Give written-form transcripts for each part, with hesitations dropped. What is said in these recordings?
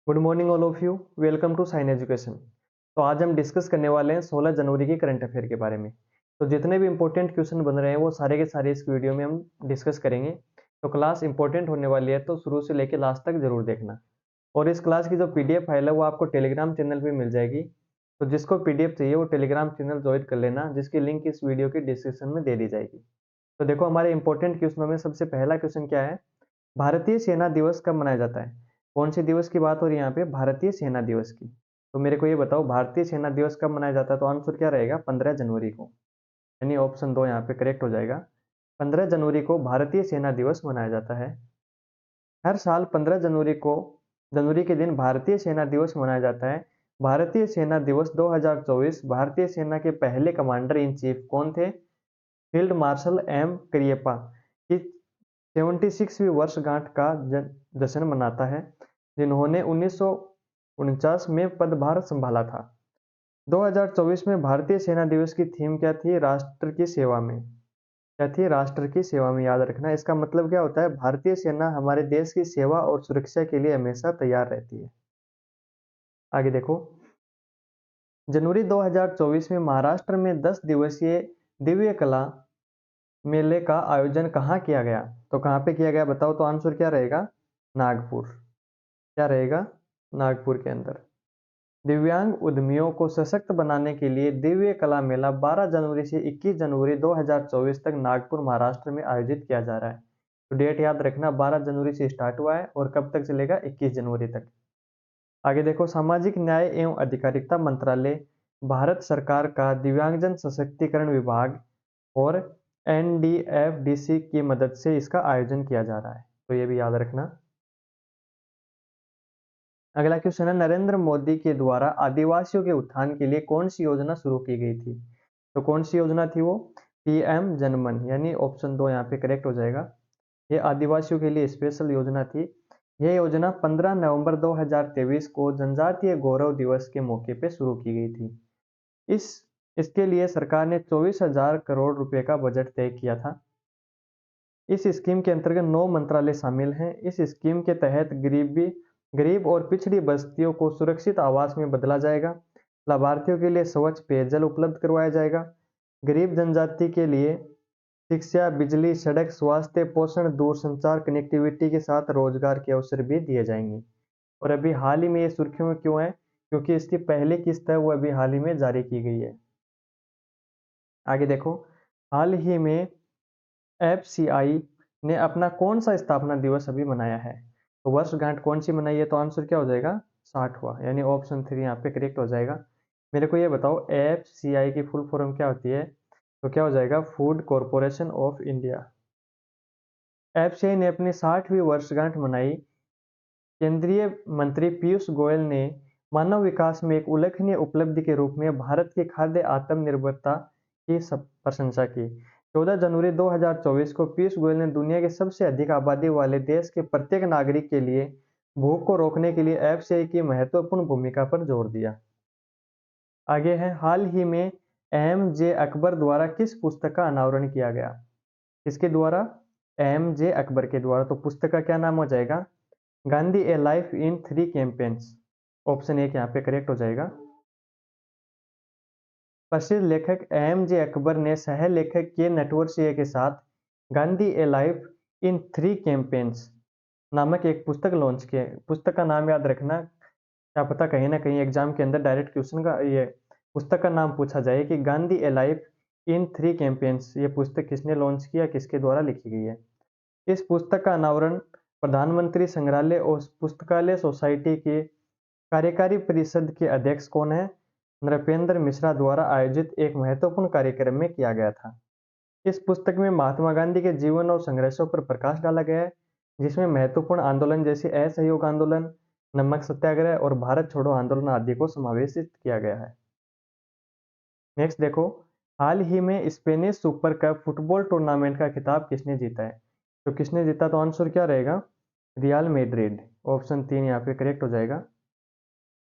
Good morning all of you. Welcome to sign education. तो आज हम डिस्कस करने वाले हैं 16 जनवरी के करंट अफेयर के बारे में। तो जितने भी इंपॉर्टेंट क्वेश्चन बन रहे हैं वो सारे के सारे इस वीडियो में हम डिस्कस करेंगे। तो क्लास इंपॉर्टेंट होने वाली है, तो शुरू से लेकर लास्ट तक जरूर देखना। और इस क्लास की जो पीडीएफ फाइल है वो आपको टेलीग्राम चैनल पे मिल जाएगी। तो जिसको पीडीएफ चाहिए वो टेलीग्राम चैनल ज्वाइन कर लेना, जिसकी लिंक इस वीडियो की डिस्क्रिप्शन में दे दी जाएगी। तो देखो, हमारे इंपॉर्टेंट क्वेश्चनों में सबसे पहला क्वेश्चन क्या है? भारतीय सेना दिवस कब मनाया जाता है? कौन से दिवस की बात हो रही है यहाँ पे? भारतीय सेना दिवस की। तो मेरे को ये बताओ, भारतीय सेना दिवस कब मनाया जाता है? तो आंसर क्या रहेगा? 15 जनवरी को। यानी ऑप्शन 2 यहाँ पे करेक्ट हो जाएगा। 15 जनवरी को भारतीय सेना दिवस मनाया जाता है। हर साल 15 जनवरी के दिन भारतीय सेना दिवस मनाया जाता है। भारतीय सेना दिवस 2024 भारतीय सेना के पहले कमांडर इन चीफ कौन थे? फील्ड मार्शल एम करियप्पा की 76वीं वर्षगांठ का जश्न मनाता है, जिन्होंने 1949 में पदभार संभाला था। 2024 में भारतीय सेना दिवस की थीम क्या थी? राष्ट्र की सेवा में। क्या थी? राष्ट्र की सेवा में। याद रखना, इसका मतलब क्या होता है? भारतीय सेना हमारे देश की सेवा और सुरक्षा के लिए हमेशा तैयार रहती है। आगे देखो, जनवरी 2024 में महाराष्ट्र में 10 दिवसीय दिव्य कला मेले का आयोजन कहाँ किया गया? तो कहाँ पे किया गया बताओ? तो आंसर क्या रहेगा? नागपुर। क्या रहेगा? नागपुर के अंदर। दिव्यांग उद्यमियों को सशक्त बनाने के लिए दिव्य कला मेला 12 जनवरी से 21 जनवरी 2024 तक नागपुर महाराष्ट्र में आयोजित किया जा रहा है। तो डेट याद रखना, 12 जनवरी से स्टार्ट हुआ है और कब तक चलेगा? 21 जनवरी तक। आगे देखो, सामाजिक न्याय एवं अधिकारिता मंत्रालय भारत सरकार का दिव्यांगजन सशक्तिकरण विभाग और एनडीएफडीसी की मदद से इसका आयोजन किया जा रहा है। तो ये भी याद रखना। अगला क्वेश्चन है, नरेंद्र मोदी के द्वारा आदिवासियों के उत्थान के लिए कौन सी योजना शुरू की गई थी? तो कौन सी योजना थी वो? पीएम जनमन, यानी ऑप्शन 2 यहाँ पे करेक्ट हो जाएगा। ये आदिवासियों के लिए स्पेशल योजना थी। यह योजना 15 नवंबर 2023 को जनजातीय गौरव दिवस के मौके पे शुरू की गई थी। इस इसके लिए सरकार ने 24,000 करोड़ रुपए का बजट तय किया था। इस स्कीम के अंतर्गत 9 मंत्रालय शामिल हैं। इस स्कीम के तहत गरीब और पिछड़ी बस्तियों को सुरक्षित आवास में बदला जाएगा। लाभार्थियों के लिए स्वच्छ पेयजल उपलब्ध करवाया जाएगा। गरीब जनजाति के लिए शिक्षा, बिजली, सड़क, स्वास्थ्य, पोषण, दूरसंचार कनेक्टिविटी के साथ रोजगार के अवसर भी दिए जाएंगे। और अभी हाल ही में ये सुर्खियों में क्यों है? क्योंकि इसकी पहली किस्त है वो अभी हाल ही में जारी की गई है। आगे देखो, हाल ही में एफसीआई ने अपना कौन सा स्थापना दिवस अभी मनाया है? तो वर्षगांठ कौन सी मनाई है? तो आंसर क्या हो जाएगा? 60वां, यानी ऑप्शन 3 यहाँ पे करेक्ट हो जाएगा। मेरे को ये बताओ, एफसीआई की फुल फॉर्म क्या होती है? तो क्या हो जाएगा? Food corporation of India. FCI ने अपनी 60वीं वर्षगांठ मनाई। केंद्रीय मंत्री पीयूष गोयल ने मानव विकास में एक उल्लेखनीय उपलब्धि के रूप में भारत की खाद्य आत्मनिर्भरता की प्रशंसा की। 14 जनवरी 2024 को पीयूष गोयल ने दुनिया के सबसे अधिक आबादी वाले देश के प्रत्येक नागरिक के लिए भूख को रोकने के लिए एफसीआई की महत्वपूर्ण भूमिका पर जोर दिया। आगे है, हाल ही में एम जे अकबर द्वारा किस पुस्तक का अनावरण किया गया? किसके द्वारा? एम जे अकबर के द्वारा। तो पुस्तक का क्या नाम हो जाएगा? गांधी ए लाइफ इन 3 कैंपेन्स। ऑप्शन 1 यहाँ पे करेक्ट हो जाएगा। प्रसिद्ध लेखक एम जे अकबर ने सह लेखक के नटवरसिंह के साथ गांधी ए लाइफ इन 3 कैंपेन्स नामक एक पुस्तक लॉन्च किया। पुस्तक का नाम याद रखना, क्या पता कहीं ना कहीं एग्जाम के अंदर डायरेक्ट क्वेश्चन का ये पुस्तक का नाम पूछा जाए कि गांधी ए लाइफ इन 3 कैंपेन्स, ये पुस्तक किसने लॉन्च किया, किसके द्वारा लिखी गई है? इस पुस्तक का अनावरण प्रधानमंत्री संग्रहालय और पुस्तकालय सोसाइटी के कार्यकारी परिषद के अध्यक्ष कौन है? नृपेंद्र मिश्रा द्वारा आयोजित एक महत्वपूर्ण कार्यक्रम में किया गया था। इस पुस्तक में महात्मा गांधी के जीवन और संघर्षों पर प्रकाश डाला गया है, जिसमें महत्वपूर्ण आंदोलन जैसे असहयोग आंदोलन, नमक सत्याग्रह और भारत छोड़ो आंदोलन आदि को समावेशित किया गया है। नेक्स्ट देखो, हाल ही में Spanish super cup football tournament का खिताब किसने जीता है? तो किसने जीता? तो आंसर क्या रहेगा? Real Madrid. ऑप्शन 3 यहाँ पे करेक्ट हो जाएगा।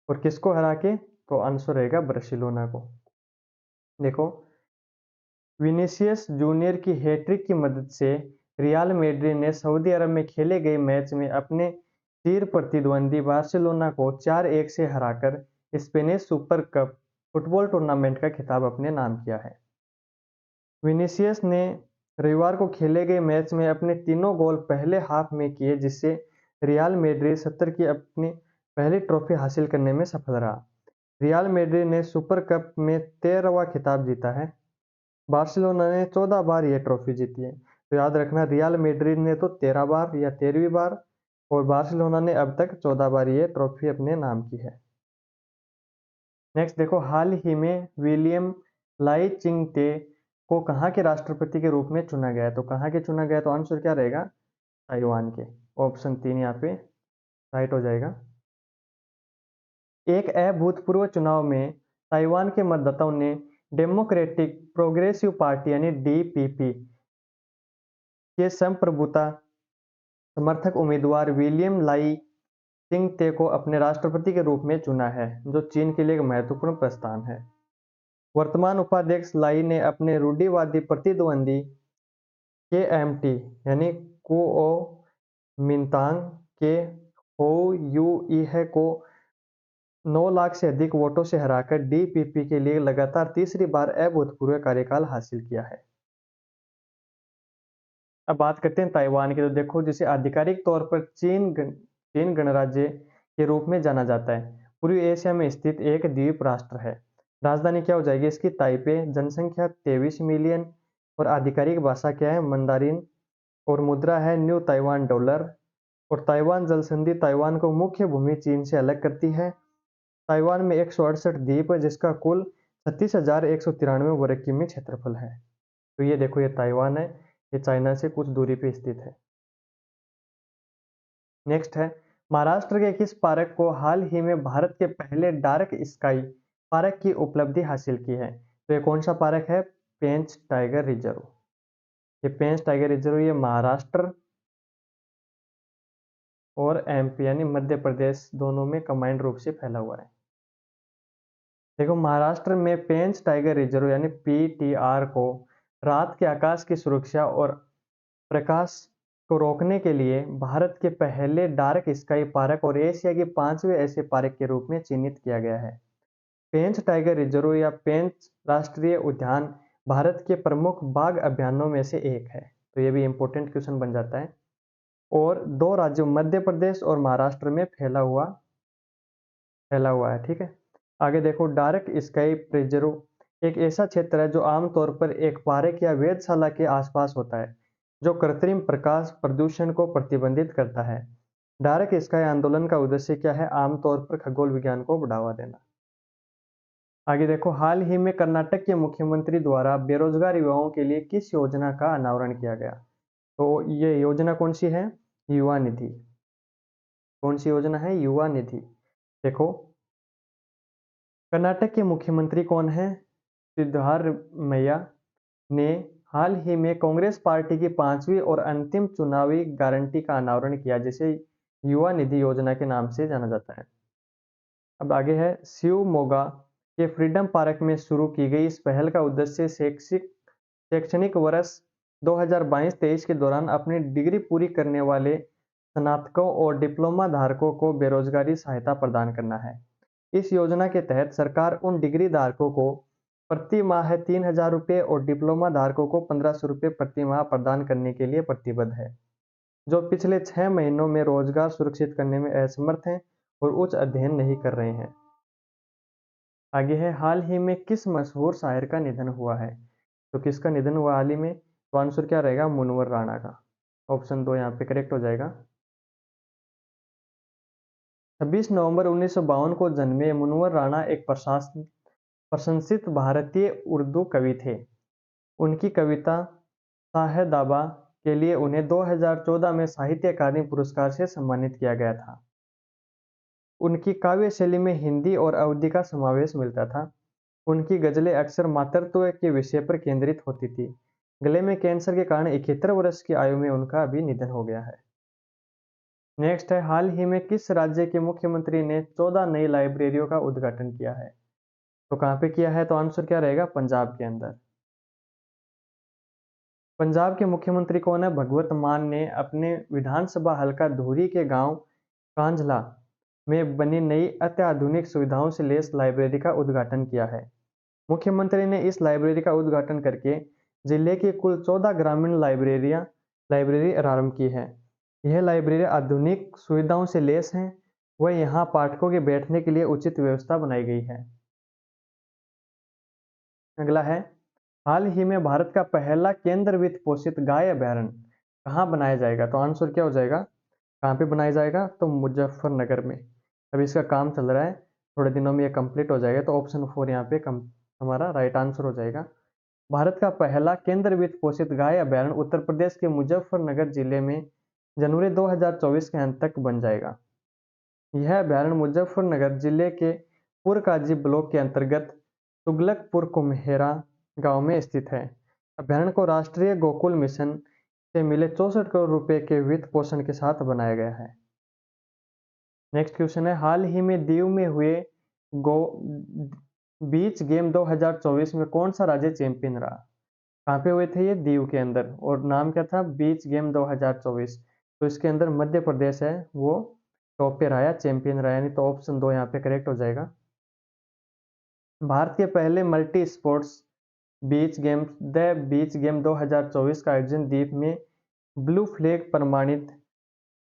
और किसको हरा के? तो आंसर रहेगा बार्सिलोना को। देखो, विनीसियस जूनियर की हैट्रिक की मदद से रियल मैड्रिड ने सऊदी अरब में खेले गए मैच में अपने चिर प्रतिद्वंदी बार्सिलोना को 4-1 से हराकर Spanish super cup football tournament का खिताब अपने नाम किया है। विनीसियस ने रविवार को खेले गए मैच में अपने तीनों गोल पहले हाफ में किए, जिससे रियल मैड्रिड 70 की अपनी पहली ट्रॉफी हासिल करने में सफल रहा। रियल मैड्रिड ने सुपर कप में 13वां खिताब जीता है। बार्सिलोना ने 14 बार यह ट्रॉफी जीती है। तो याद रखना, रियल मैड्रिड ने तो 13 बार या 13वीं बार, और बार्सिलोना ने अब तक 14 बार ये ट्रॉफी अपने नाम की है। नेक्स्ट देखो, हाल ही में विलियम लाई चिंगते को कहाँ के राष्ट्रपति के रूप में चुना गया है? तो कहाँ के चुना गया? तो आंसर क्या रहेगा? ताइवान के। ऑप्शन 3 यहाँ पे राइट हो जाएगा। एक अभूतपूर्व चुनाव में ताइवान के मतदाताओं ने डेमोक्रेटिक प्रोग्रेसिव पार्टी यानी डीपीपी के संप्रभुता समर्थक उम्मीदवार विलियम लाई चिंगते को अपने राष्ट्रपति के रूप में चुना है, जो चीन के लिए एक महत्वपूर्ण प्रस्थान है। वर्तमान उपाध्यक्ष लाई ने अपने रूढ़िवादी प्रतिद्वंदी केएमटी यानी कुओमिंतांग के हो यूईहे को 9 लाख से अधिक वोटों से हराकर डीपीपी के लिए लगातार तीसरी बार अभूतपूर्व कार्यकाल हासिल किया है। अब बात करते हैं ताइवान की। तो देखो, जिसे आधिकारिक तौर पर चीन गणराज्य के रूप में जाना जाता है, पूर्वी एशिया में स्थित एक द्वीप राष्ट्र है। राजधानी क्या हो जाएगी इसकी? ताइपे। जनसंख्या 23 मिलियन और आधिकारिक भाषा क्या है? मंदारिन। और मुद्रा है न्यू ताइवान डॉलर। और ताइवान जल संधि ताइवान को मुख्य भूमि चीन से अलग करती है। ताइवान में 168 द्वीप है, जिसका कुल 36,193 वर्ग किमी क्षेत्रफल है। तो ये देखो, ये ताइवान है, ये चाइना से कुछ दूरी पे स्थित है। नेक्स्ट है, महाराष्ट्र के किस पार्क को हाल ही में भारत के पहले डार्क स्काई पार्क की उपलब्धि हासिल की है? तो ये कौन सा पार्क है? पेंच टाइगर रिजर्व। ये पेंच टाइगर रिजर्व ये महाराष्ट्र और एमपी यानी मध्य प्रदेश दोनों में कंबाइंड रूप से फैला हुआ है। देखो, महाराष्ट्र में पेंच टाइगर रिजर्व यानी पीटीआर को रात के आकाश की सुरक्षा और प्रकाश को रोकने के लिए भारत के पहले डार्क स्काई पार्क और एशिया के 5वें ऐसे पार्क के रूप में चिन्हित किया गया है। पेंच टाइगर रिजर्व या पेंच राष्ट्रीय उद्यान भारत के प्रमुख बाघ अभयारण्यों में से एक है। तो ये भी इंपॉर्टेंट क्वेश्चन बन जाता है। और 2 राज्यों मध्य प्रदेश और महाराष्ट्र में फैला हुआ है। ठीक है, आगे देखो, डार्क स्काई प्रिजर्व एक ऐसा क्षेत्र है जो आमतौर पर एक पार्क या वेधशाला के आसपास होता है, जो कृत्रिम प्रकाश प्रदूषण को प्रतिबंधित करता है। डार्क स्काई आंदोलन का उद्देश्य क्या है? आमतौर पर खगोल विज्ञान को बढ़ावा देना। आगे देखो, हाल ही में कर्नाटक के मुख्यमंत्री द्वारा बेरोजगार युवाओं के लिए किस योजना का अनावरण किया गया? तो ये योजना कौन सी है? युवा निधि। कौन सी योजना है? युवा निधि। देखो, कर्नाटक के मुख्यमंत्री कौन है? सिद्धारमैया ने हाल ही में कांग्रेस पार्टी की 5वीं और अंतिम चुनावी गारंटी का अनावरण किया, जिसे युवा निधि योजना के नाम से जाना जाता है। अब आगे है, शिवमोगा के फ्रीडम पार्क में शुरू की गई इस पहल का उद्देश्य शैक्षणिक वर्ष 2022-23 के दौरान अपनी डिग्री पूरी करने वाले स्नातकों और डिप्लोमा धारकों को बेरोजगारी सहायता प्रदान करना है। इस योजना के तहत सरकार उन डिग्री धारकों को प्रति माह 3,000 रुपये और डिप्लोमा धारकों को 1,500 रुपये प्रति माह प्रदान करने के लिए प्रतिबद्ध है, जो पिछले 6 महीनों में रोजगार सुरक्षित करने में असमर्थ हैं और उच्च अध्ययन नहीं कर रहे हैं। आगे है, हाल ही में किस मशहूर शायर का निधन हुआ है? तो किसका निधन हुआ हाल ही में? तो आंसर क्या रहेगा? मुनव्वर राणा का। ऑप्शन 2 यहाँ पे करेक्ट हो जाएगा। 26 नवंबर 1952 को जन्मे मुनव्वर राणा एक प्रशंसित भारतीय उर्दू कवि थे। उनकी कविता साहिदाबा के लिए उन्हें 2014 में साहित्य अकादमी पुरस्कार से सम्मानित किया गया था। उनकी काव्य शैली में हिंदी और अवधी का समावेश मिलता था। उनकी गजलें अक्सर मातृत्व के विषय पर केंद्रित होती थी। गले में कैंसर के कारण 71 वर्ष की आयु में उनका अभी निधन हो गया है। नेक्स्ट है, हाल ही में किस राज्य के मुख्यमंत्री ने 14 नई लाइब्रेरियों का उद्घाटन किया है? तो कहाँ पे किया है? तो आंसर क्या रहेगा? पंजाब के अंदर। पंजाब के मुख्यमंत्री कौन है? भगवत मान ने अपने विधानसभा हलका धुरी के गांव कांझला में बनी नई अत्याधुनिक सुविधाओं से लैस लाइब्रेरी का उद्घाटन किया है। मुख्यमंत्री ने इस लाइब्रेरी का उद्घाटन करके जिले की कुल 14 ग्रामीण लाइब्रेरी आरंभ की है। यह लाइब्रेरी आधुनिक सुविधाओं से लैस है। वह यहाँ पाठकों के बैठने के लिए उचित व्यवस्था बनाई गई है। अगला है, हाल ही में भारत का पहला केंद्र वित्त पोषित गाय अभयारण्य कहाँ बनाया जाएगा? तो आंसर क्या हो जाएगा? कहाँ पे बनाया जाएगा? तो मुजफ्फरनगर में। अभी इसका काम चल रहा है, थोड़े दिनों में ये कंप्लीट हो जाएगा। तो ऑप्शन 4 यहाँ पे हमारा राइट आंसर हो जाएगा। भारत का पहला केंद्र वित्त पोषित गाय अभयारण्य उत्तर प्रदेश के मुजफ्फरनगर जिले में जनवरी 2024 के अंत तक बन जाएगा। यह अभयारण्य मुजफ्फरनगर जिले के पुरकाजी ब्लॉक के अंतर्गत तुगलकपुर कुम्हेरा गांव में स्थित है। अभयारण्य को राष्ट्रीय गोकुल मिशन से मिले 64 करोड़ रुपए के वित्त पोषण के साथ बनाया गया है। नेक्स्ट क्वेश्चन है, हाल ही में दीव में हुए गो बीच गेम 2024 में कौन सा राज्य चैंपियन रहा? कहाँ पे हुए थे ये? दीव के अंदर। और नाम क्या था? बीच गेम 2024। तो इसके अंदर मध्य प्रदेश है, वो टॉप पे रहा, चैंपियन रहा। यानी तो ऑप्शन 2 यहाँ पे करेक्ट हो जाएगा। भारत के पहले मल्टी स्पोर्ट्स बीच गेम 2024 का आयोजन द्वीप में ब्लू फ्लैग प्रमाणित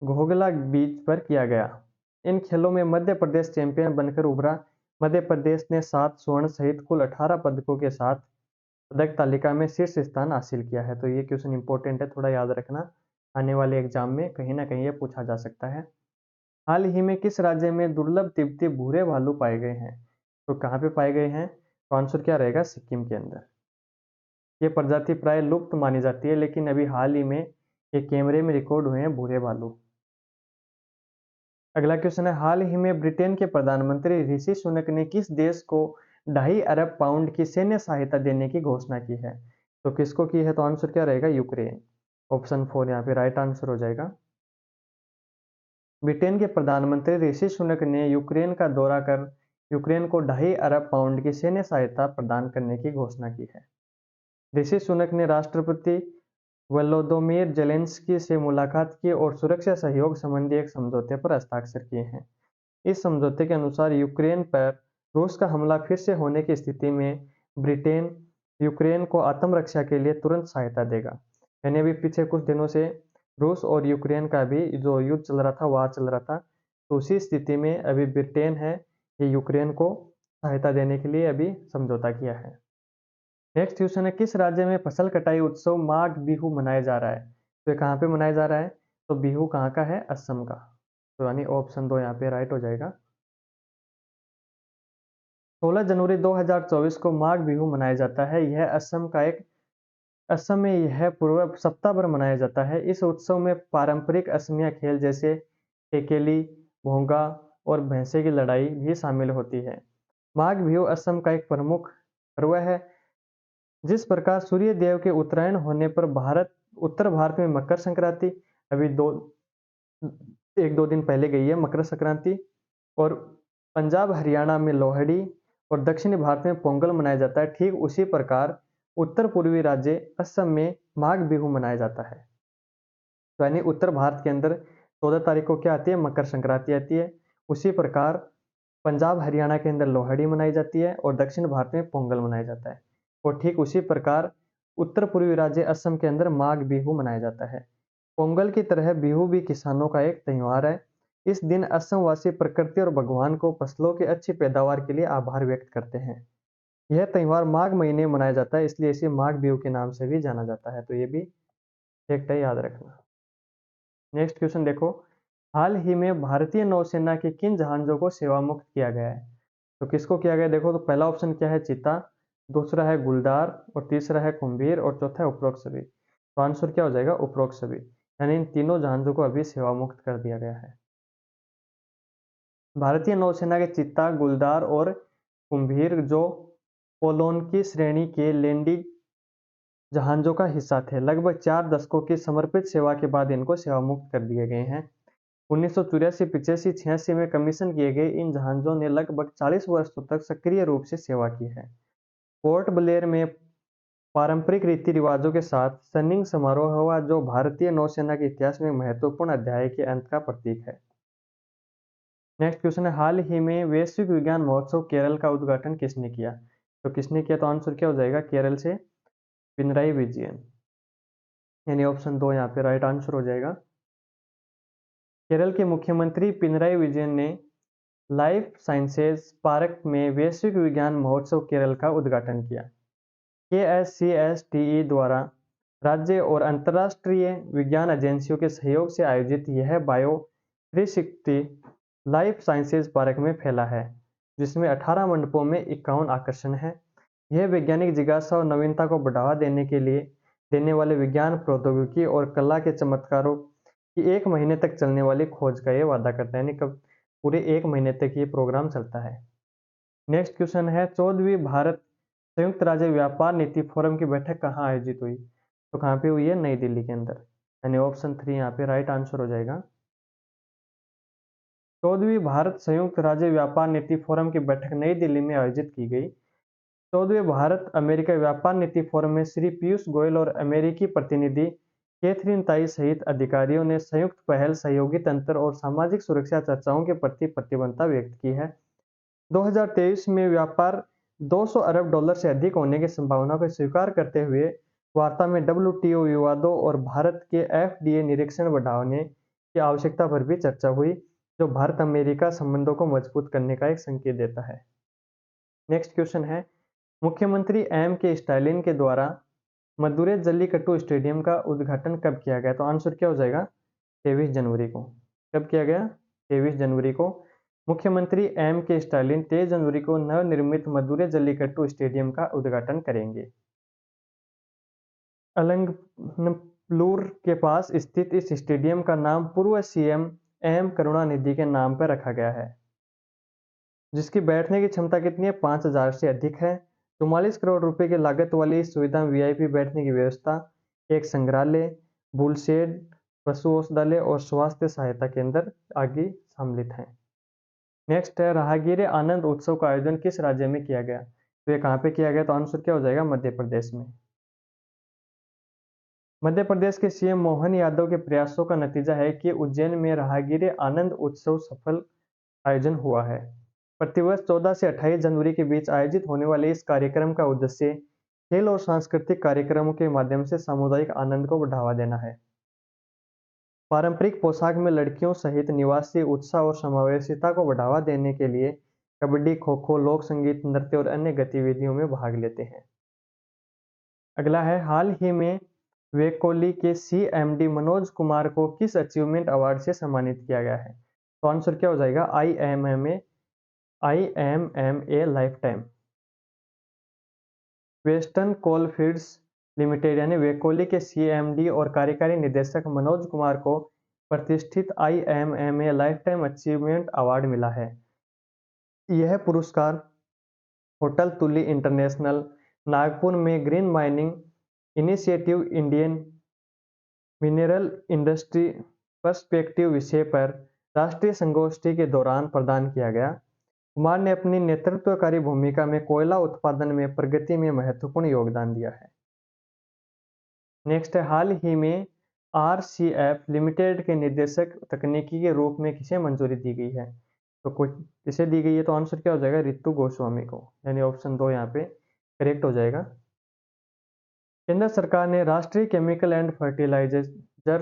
घोघला बीच पर किया गया। इन खेलों में मध्य प्रदेश चैंपियन बनकर उभरा। मध्य प्रदेश ने 7 स्वर्ण सहित कुल 18 पदकों के साथ पदक तालिका में शीर्ष स्थान हासिल किया है। तो ये क्वेश्चन इंपॉर्टेंट है, थोड़ा याद रखना, आने वाले एग्जाम में कहीं ना कहीं ये पूछा जा सकता है। हाल ही में किस राज्य में दुर्लभ तिब्बती भूरे भालू पाए गए हैं? तो कहाँ पे पाए गए हैं? तो आंसर क्या रहेगा? सिक्किम के अंदर। ये प्रजाति प्राय लुप्त मानी जाती है, लेकिन अभी हाल ही में ये कैमरे में रिकॉर्ड हुए हैं भूरे भालू। अगला क्वेश्चन है, हाल ही में ब्रिटेन के प्रधानमंत्री ऋषि सुनक ने किस देश को 2.5 अरब पाउंड की सैन्य सहायता देने की घोषणा की है? तो किसको की है? तो आंसर क्या रहेगा? यूक्रेन। ऑप्शन 4 यहाँ पे राइट आंसर हो जाएगा। ब्रिटेन के प्रधानमंत्री ऋषि सुनक ने यूक्रेन का दौरा कर यूक्रेन को 2.5 अरब पाउंड की सैन्य सहायता प्रदान करने की घोषणा की है। ऋषि सुनक ने राष्ट्रपति वोलोदोमिर जेलेंस्की से मुलाकात की और सुरक्षा सहयोग संबंधी एक समझौते पर हस्ताक्षर किए हैं। इस समझौते के अनुसार यूक्रेन पर रूस का हमला फिर से होने की स्थिति में ब्रिटेन यूक्रेन को आत्मरक्षा के लिए तुरंत सहायता देगा। यानी अभी पीछे कुछ दिनों से रूस और यूक्रेन का भी जो युद्ध चल रहा था, वार चल रहा था, तो उसी स्थिति में अभी ब्रिटेन है, ये यूक्रेन को सहायता देने के लिए अभी समझौता किया है। नेक्स्ट क्वेश्चन है, किस राज्य में फसल कटाई उत्सव माघ बिहू मनाया जा रहा है? तो ये कहाँ पे मनाया जा रहा है? तो बिहू कहाँ का है? असम का। तो यानी ऑप्शन 2 यहाँ पे राइट हो जाएगा। 16 जनवरी 2024 को माघ बिहू मनाया जाता है। यह असम में यह पूर्व सप्ताह भर मनाया जाता है। इस उत्सव में पारंपरिक असमिया खेल जैसे टेकेली, भोंगा और भैंसे की लड़ाई भी शामिल होती है। माघ बिहू असम का एक प्रमुख पर्व है। जिस प्रकार सूर्य देव के उत्तरायण होने पर उत्तर भारत में मकर संक्रांति अभी 1-2 दिन पहले गई है मकर संक्रांति, और पंजाब हरियाणा में लोहड़ी और दक्षिणी भारत में पोंगल मनाया जाता है, ठीक उसी प्रकार उत्तर पूर्वी राज्य असम में माघ बिहू मनाया जाता है। तो यानी उत्तर भारत के अंदर 14 तारीख को क्या आती है? मकर संक्रांति आती है। उसी प्रकार पंजाब हरियाणा के अंदर लोहड़ी मनाई जाती है और दक्षिण भारत में पोंगल मनाया जाता है। और ठीक उसी प्रकार उत्तर पूर्वी राज्य असम के अंदर माघ बिहू मनाया जाता है। पोंगल की तरह बिहू भी किसानों का एक त्योहार है। इस दिन असमवासी प्रकृति और भगवान को फसलों की अच्छी पैदावार के लिए आभार व्यक्त करते हैं। यह त्योहार माघ महीने में मनाया जाता है, इसलिए इसे माघ बिहू के नाम से भी जाना जाता है। तो ये भी फैक्ट है, याद रखना। नेक्स्ट क्वेश्चन देखो, हाल ही में भारतीय नौसेना के किन जहाजों को सेवा मुक्त किया गया है? तो किसको किया गया? देखो, तो पहला ऑप्शन क्या है? चीता, दूसरा है गुलदार, और तीसरा है कुंभीर, और चौथा है उपरोक्त सभी। तो आंसर क्या हो जाएगा? उपरोक्त सभी। यानी इन तीनों जहाजों को अभी सेवा मुक्त कर दिया गया है। भारतीय नौसेना के चीता, गुलदार और कुंभीर जो पोलोन की श्रेणी के लैंडिंग जहाजों का हिस्सा थे, लगभग 4 दशकों की समर्पित सेवा के बाद इनको सेवा मुक्त कर दिए गए हैं। 1984, 85, 86 में कमीशन किए गए इन जहाजों ने लगभग 40 वर्षों तक सक्रिय रूप से सेवा की है। पोर्ट ब्लेयर में पारंपरिक रीति रिवाजों के साथ सनिंग समारोह हुआ, जो भारतीय नौसेना के इतिहास में महत्वपूर्ण अध्याय के अंत का प्रतीक है। नेक्स्ट क्वेश्चन है, हाल ही में वैश्विक विज्ञान महोत्सव केरल का उद्घाटन किसने किया? तो किसने किया, तो आंसर क्या हो जाएगा, केरल से पिनराई विजयन, यानी ऑप्शन 2 यहाँ पे राइट आंसर हो जाएगा। केरल के मुख्यमंत्री पिनराई विजयन ने लाइफ साइंसेज पार्क में वैश्विक विज्ञान महोत्सव केरल का उद्घाटन किया। KSCSTE द्वारा राज्य और अंतर्राष्ट्रीय विज्ञान एजेंसियों के सहयोग से आयोजित यह बायो 360 लाइफ साइंसेज पार्क में फैला है, जिसमें 18 मंडपों में 51 आकर्षण हैं। यह वैज्ञानिक जिज्ञासा और नवीनता को बढ़ावा देने के लिए देने वाले विज्ञान, प्रौद्योगिकी और कला के चमत्कारों की 1 महीने तक चलने वाली खोज का ये वादा करता है, यानी कब पूरे 1 महीने तक ये प्रोग्राम चलता है। नेक्स्ट क्वेश्चन है, 14वीं भारत संयुक्त राज्य व्यापार नीति फोरम की बैठक कहाँ आयोजित हुई? तो कहाँ पे हुई है, नई दिल्ली के अंदर, यानी ऑप्शन 3 यहाँ पे राइट आंसर हो जाएगा। 14वीं भारत संयुक्त राज्य व्यापार नीति फोरम की बैठक नई दिल्ली में आयोजित की गई। 14वें भारत अमेरिका व्यापार नीति फोरम में श्री पीयूष गोयल और अमेरिकी प्रतिनिधि कैथरीन ताई सहित अधिकारियों ने संयुक्त पहल, सहयोगी तंत्र और सामाजिक सुरक्षा चर्चाओं के प्रति प्रतिबद्धता व्यक्त की है। 2023 में व्यापार $200 अरब से अधिक होने की संभावना को स्वीकार करते हुए वार्ता में WTO विवादों और भारत के FDA निरीक्षण बढ़ाने की आवश्यकता पर भी चर्चा हुई, जो भारत अमेरिका संबंधों को मजबूत करने का एक संकेत देता है। नेक्स्ट क्वेश्चन है, मुख्यमंत्री के स्टालिन के द्वारा मदुरै जल्लीकट्टू स्टेडियम का उद्घाटन कब किया गया? तो आंसर क्या हो जाएगा, 23 जनवरी को। कब किया गया, 23 जनवरी को। मुख्यमंत्री के स्टालिन 23 जनवरी को नवनिर्मित मदुरै जल्लीकट्टू स्टेडियम का उद्घाटन करेंगे। अलंगप्लूर के पास स्थित इस स्टेडियम का नाम पूर्व CM एम करुणानिधि के नाम पर रखा गया है, जिसकी बैठने की क्षमता कितनी है, 5000 से अधिक है। 44 करोड़ रुपए की लागत वाली इस सुविधा में VIP बैठने की व्यवस्था, एक संग्रहालय, बुल शेड, पशु औषधालय और स्वास्थ्य सहायता केंद्र आदि सम्मिलित हैं। नेक्स्ट है, राहगीर आनंद उत्सव का आयोजन किस राज्य में किया गया? तो ये कहाँ पे किया गया? तो आंसर क्या हो जाएगा, मध्य प्रदेश में। मध्य प्रदेश के CM मोहन यादव के प्रयासों का नतीजा है कि उज्जैन में राहगीर आनंद उत्सव सफल आयोजन हुआ है। प्रतिवर्ष 14 से 28 जनवरी के बीच आयोजित होने वाले इस कार्यक्रम का उद्देश्य खेल और सांस्कृतिक कार्यक्रमों के माध्यम से सामुदायिक आनंद को बढ़ावा देना है। पारंपरिक पोशाक में लड़कियों सहित निवासी उत्साह और समावेशिता को बढ़ावा देने के लिए कबड्डी, खो-खो, लोक संगीत, नृत्य और अन्य गतिविधियों में भाग लेते हैं। अगला है, हाल ही में वेकोली के CMD मनोज कुमार को किस अचीवमेंट अवार्ड से सम्मानित किया गया है? तो आंसर क्या हो जाएगा, IMMA life time. Western coalfields limited यानी वेकोली के CMD और कार्यकारी निदेशक मनोज कुमार को प्रतिष्ठित IMMA life time achievement award मिला है। यह पुरस्कार होटल तुली इंटरनेशनल, नागपुर में green mining initiative, Indian mineral industry perspective विषय पर राष्ट्रीय संगोष्ठी के दौरान प्रदान किया गया। कुमार ने अपनी नेतृत्वकारी भूमिका में कोयला उत्पादन में प्रगति में महत्वपूर्ण योगदान दिया है। नेक्स्ट है, हाल ही में RCF लिमिटेड के निर्देशक तकनीकी के रूप में किसे मंजूरी दी गई है? तो किसे दी गई है? तो आंसर क्या हो जाएगा, रितु गोस्वामी को, यानी ऑप्शन 2 यहाँ पे करेक्ट हो जाएगा। केंद्र सरकार ने राष्ट्रीय chemical and fertiliser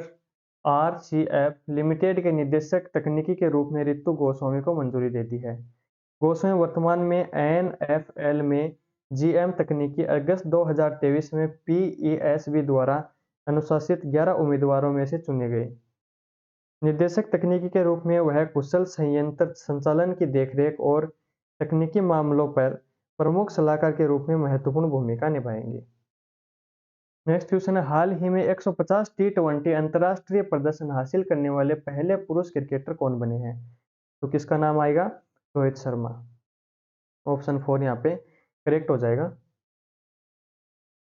RCF limited के निर्देशक तकनीकी के रूप में रितु गोस्वामी को मंजूरी दे दी है। गोस्वामी वर्तमान में NFL में GM तकनीकी अगस्त 2023 में PESB द्वारा अनुशासित 11 उम्मीदवारों में से चुने गए। निर्देशक तकनीकी के रूप में वह कुशल संयंत्र संचालन की देखरेख और तकनीकी मामलों पर प्रमुख सलाहकार के रूप में महत्वपूर्ण भूमिका निभाएंगे। नेक्स्ट क्वेश्चन है, हाल ही में 150 T20 अंतर्राष्ट्रीय प्रदर्शन हासिल करने वाले पहले पुरुष क्रिकेटर कौन बने हैं? तो किसका नाम आएगा, रोहित शर्मा। ऑप्शन 4 यहाँ पे करेक्ट हो जाएगा।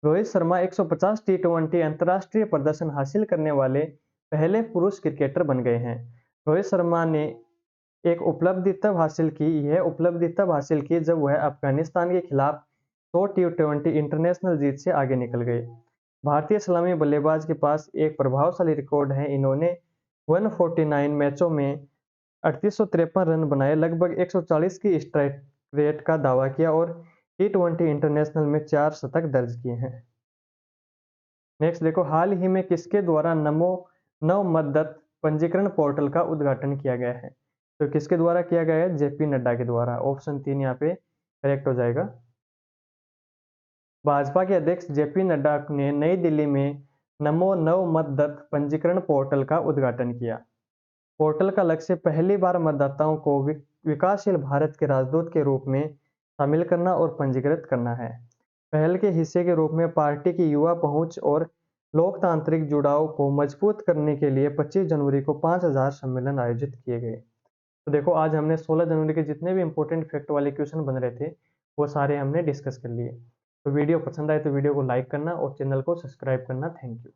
रोहित शर्मा 150 T20 अंतर्राष्ट्रीय प्रदर्शन हासिल करने वाले पहले पुरुष क्रिकेटर बन गए हैं। रोहित शर्मा ने यह उपलब्धि तब हासिल की जब वह अफगानिस्तान के खिलाफ 100 T20 इंटरनेशनल जीत से आगे निकल गए। भारतीय सलामी बल्लेबाज के पास एक प्रभावशाली रिकॉर्ड है, इन्होंने 149 मैचों में 3853 रन बनाए, लगभग 140 की स्ट्राइक रेट का दावा किया और T20 इंटरनेशनल में 4 शतक दर्ज किए हैं। नेक्स्ट देखो, हाल ही में किसके द्वारा नमो नवमतदत्त पंजीकरण पोर्टल का उद्घाटन किया गया है? तो किसके द्वारा किया गया है? जेपी नड्डा के द्वारा। ऑप्शन 3 यहाँ पे करेक्ट हो जाएगा। भाजपा के अध्यक्ष जेपी नड्डा ने नई दिल्ली में नमो नवमतदत्त पंजीकरण पोर्टल का उद्घाटन किया। पोर्टल का लक्ष्य पहली बार मतदाताओं को विकासशील भारत के राजदूत के रूप में शामिल करना और पंजीकृत करना है। पहल के हिस्से के रूप में पार्टी की युवा पहुंच और लोकतांत्रिक जुड़ाव को मजबूत करने के लिए 25 जनवरी को 5000 सम्मेलन आयोजित किए गए। तो देखो, आज हमने 16 जनवरी के जितने भी इंपॉर्टेंट फैक्ट वाले क्वेश्चन बन रहे थे वो सारे हमने डिस्कस कर लिए। तो वीडियो पसंद आए तो वीडियो को लाइक करना और चैनल को सब्सक्राइब करना। Thank you.